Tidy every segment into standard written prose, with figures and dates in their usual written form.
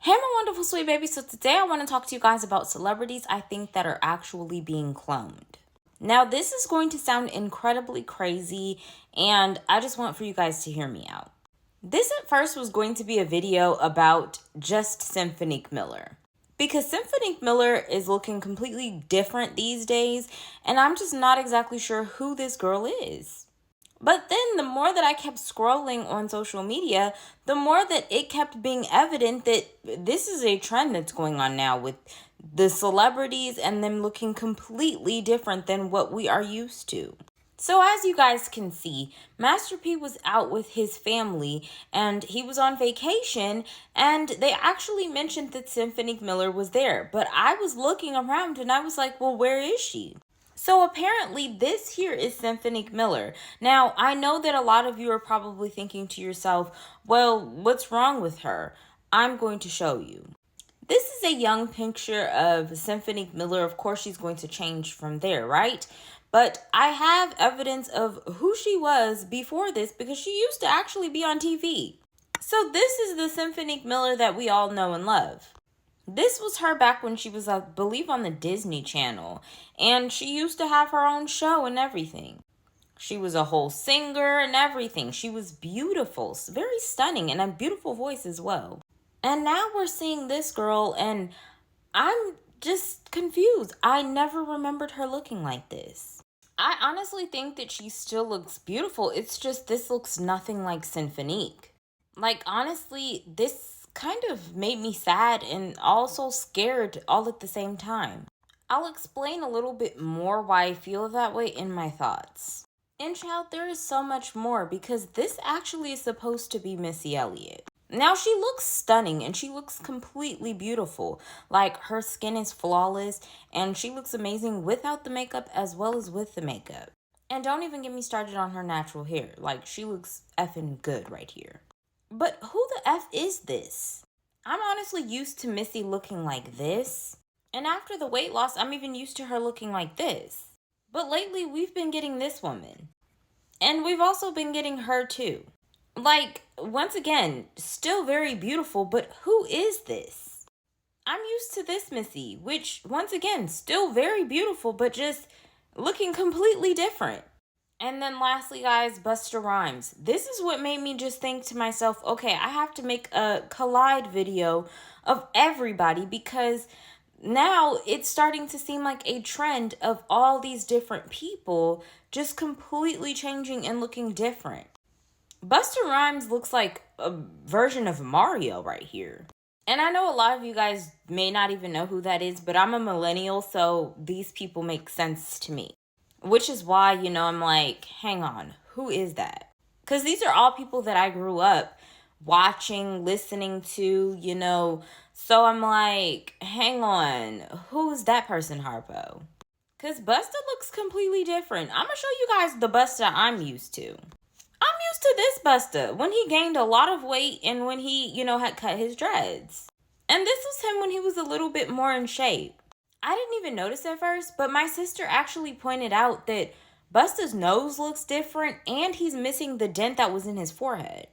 Hey, my wonderful sweet baby. So today I want to talk to you guys about celebrities I think that are actually being cloned. Now, this is going to sound incredibly crazy, and I just want for you guys to hear me out. This at first was going to be a video about just Symphonique Miller. Because Symphonique Miller is looking completely different these days, and I'm just not exactly sure who this girl is. But then the more that I kept scrolling on social media, the more that it kept being evident that this is a trend that's going on now with the celebrities and them looking completely different than what we are used to. So as you guys can see, Master P was out with his family and he was on vacation, and they actually mentioned that Symphonique Miller was there. But I was looking around and I was like, well, where is she? So apparently this here is Symphonique Miller. Now, I know that a lot of you are probably thinking to yourself, well, what's wrong with her? I'm going to show you. This is a young picture of Symphonique Miller. Of course, she's going to change from there, right? But I have evidence of who she was before this because she used to actually be on TV. So this is the Symphonique Miller that we all know and love. This was her back when she was, I believe, on the Disney Channel. And she used to have her own show and everything. She was a whole singer and everything. She was beautiful, very stunning, and a beautiful voice as well. And now we're seeing this girl, and I'm just confused. I never remembered her looking like this. I honestly think that she still looks beautiful. It's just this looks nothing like Symphonique. Like, honestly, this kind of made me sad and also scared all at the same time. I'll explain a little bit more why I feel that way in my thoughts. And child, there is so much more because this actually is supposed to be Missy Elliott. Now, she looks stunning and she looks completely beautiful. Like, her skin is flawless and she looks amazing without the makeup as well as with the makeup. And don't even get me started on her natural hair. Like, she looks effing good right here. But who the F is this? I'm honestly used to Missy looking like this. And after the weight loss, I'm even used to her looking like this. But lately, we've been getting this woman. And we've also been getting her too. Like, once again, still very beautiful, but who is this? I'm used to this Missy, which, once again, still very beautiful, but just looking completely different. And then lastly, guys, Busta Rhymes. This is what made me just think to myself, okay, I have to make a collide video of everybody because now it's starting to seem like a trend of all these different people just completely changing and looking different. Busta Rhymes looks like a version of Mario right here. And I know a lot of you guys may not even know who that is, but I'm a millennial, so these people make sense to me. Which is why, I'm like, hang on, who is that? Because these are all people that I grew up watching, listening to. So I'm like, hang on, who's that person, Harpo? Because Busta looks completely different. I'm going to show you guys the Busta I'm used to. I'm used to this Busta when he gained a lot of weight and when he, had cut his dreads. And this was him when he was a little bit more in shape. I didn't even notice at first, but my sister actually pointed out that Busta's nose looks different and he's missing the dent that was in his forehead.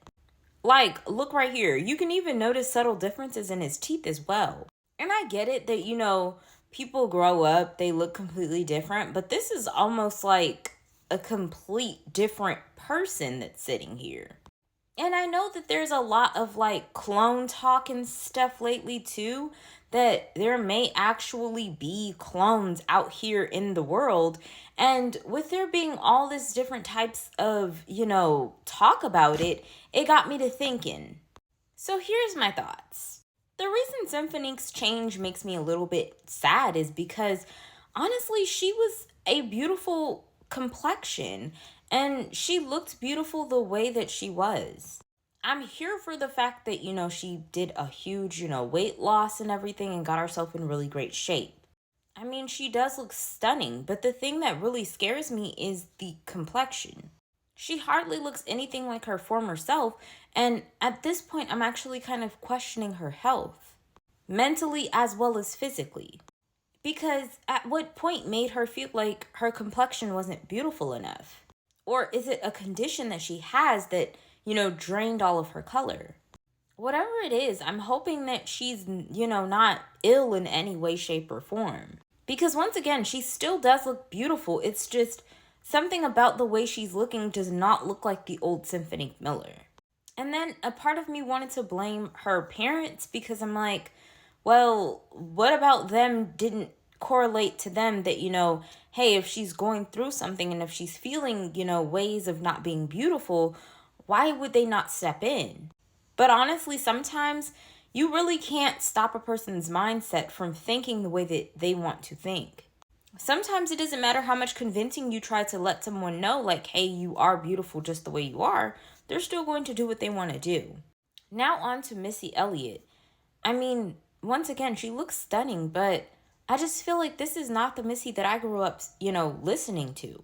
Like, look right here. You can even notice subtle differences in his teeth as well. And I get it that, people grow up, they look completely different, but this is almost like a complete different person that's sitting here. And I know that there's a lot of like clone talk and stuff lately too, that there may actually be clones out here in the world. And with there being all this different types of, talk about it, it got me to thinking. So here's my thoughts. The reason Symphonique's change makes me a little bit sad is because honestly, she was a beautiful complexion and she looked beautiful the way that she was. I'm here for the fact that, she did a huge, weight loss and everything and got herself in really great shape. I mean, she does look stunning, but the thing that really scares me is the complexion. She hardly looks anything like her former self, and at this point, I'm actually kind of questioning her health, mentally as well as physically. Because at what point made her feel like her complexion wasn't beautiful enough? Or is it a condition that she has that, drained all of her color? Whatever it is, I'm hoping that she's, not ill in any way, shape, or form. Because once again, she still does look beautiful. It's just something about the way she's looking does not look like the old Symphony Miller. And then a part of me wanted to blame her parents because I'm like, well, what about them didn't correlate to them that, hey, if she's going through something and if she's feeling, ways of not being beautiful, why would they not step in? But honestly, sometimes you really can't stop a person's mindset from thinking the way that they want to think. Sometimes it doesn't matter how much convincing you try to let someone know, like, hey, you are beautiful just the way you are, they're still going to do what they want to do. Now on to Missy Elliott. I mean, once again, she looks stunning, but I just feel like this is not the Missy that I grew up, listening to.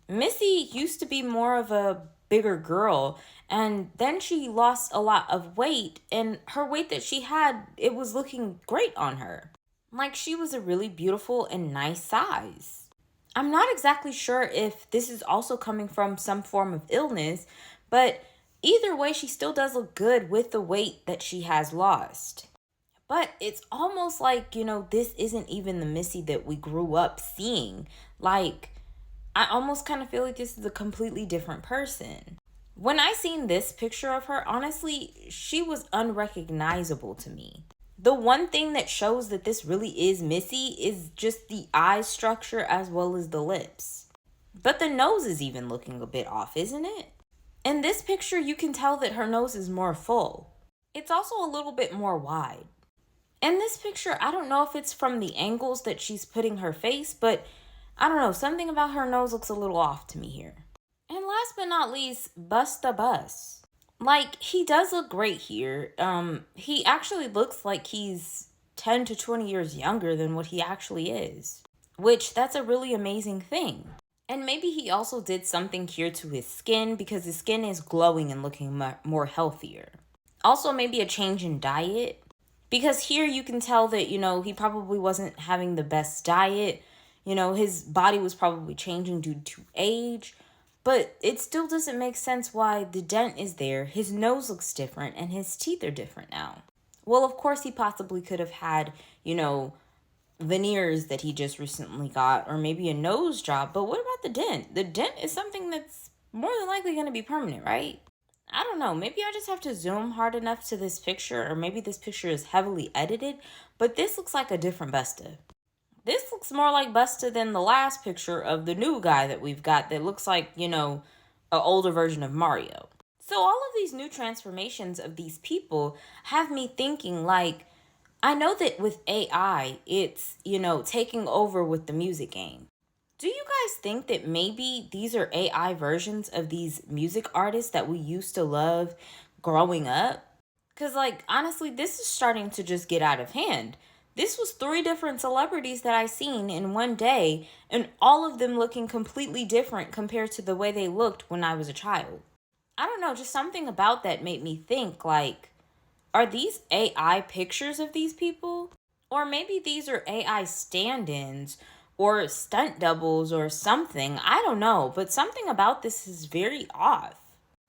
Missy used to be more of a bigger girl, and then she lost a lot of weight, and her weight that she had, it was looking great on her. Like she was a really beautiful and nice size. I'm not exactly sure if this is also coming from some form of illness, but either way, she still does look good with the weight that she has lost. But it's almost like, this isn't even the Missy that we grew up seeing. Like, I almost kind of feel like this is a completely different person. When I seen this picture of her, honestly, she was unrecognizable to me. The one thing that shows that this really is Missy is just the eye structure as well as the lips. But the nose is even looking a bit off, isn't it? In this picture, you can tell that her nose is more full. It's also a little bit more wide. In this picture, I don't know if it's from the angles that she's putting her face, but I don't know, something about her nose looks a little off to me here. And last but not least, Busta Bus. Like, he does look great here. He actually looks like he's 10 to 20 years younger than what he actually is. Which, that's a really amazing thing. And maybe he also did something here to his skin because his skin is glowing and looking more healthier. Also, maybe a change in diet. Because here you can tell that, he probably wasn't having the best diet. His body was probably changing due to age. But it still doesn't make sense why the dent is there, his nose looks different, and his teeth are different now. Well, of course, he possibly could have had, veneers that he just recently got, or maybe a nose job. But what about the dent? The dent is something that's more than likely going to be permanent, right? I don't know. Maybe I just have to zoom hard enough to this picture, or maybe this picture is heavily edited, but this looks like a different Busta. This looks more like Busta than the last picture of the new guy that we've got that looks like, an older version of Mario. So all of these new transformations of these people have me thinking like, I know that with AI, it's, taking over with the music game. Do you guys think that maybe these are AI versions of these music artists that we used to love growing up? Because, like, honestly, this is starting to just get out of hand. This was 3 different celebrities that I seen in one day, and all of them looking completely different compared to the way they looked when I was a child. I don't know, just something about that made me think, like, are these AI pictures of these people? Or maybe these are AI stand-ins or stunt doubles or something. I don't know, but something about this is very off.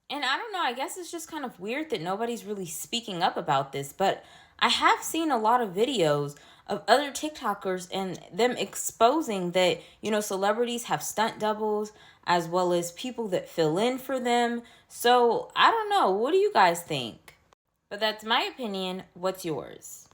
And I don't know, I guess it's just kind of weird that nobody's really speaking up about this, but I have seen a lot of videos of other TikTokers and them exposing that, celebrities have stunt doubles as well as people that fill in for them. So I don't know. What do you guys think? But that's my opinion. What's yours?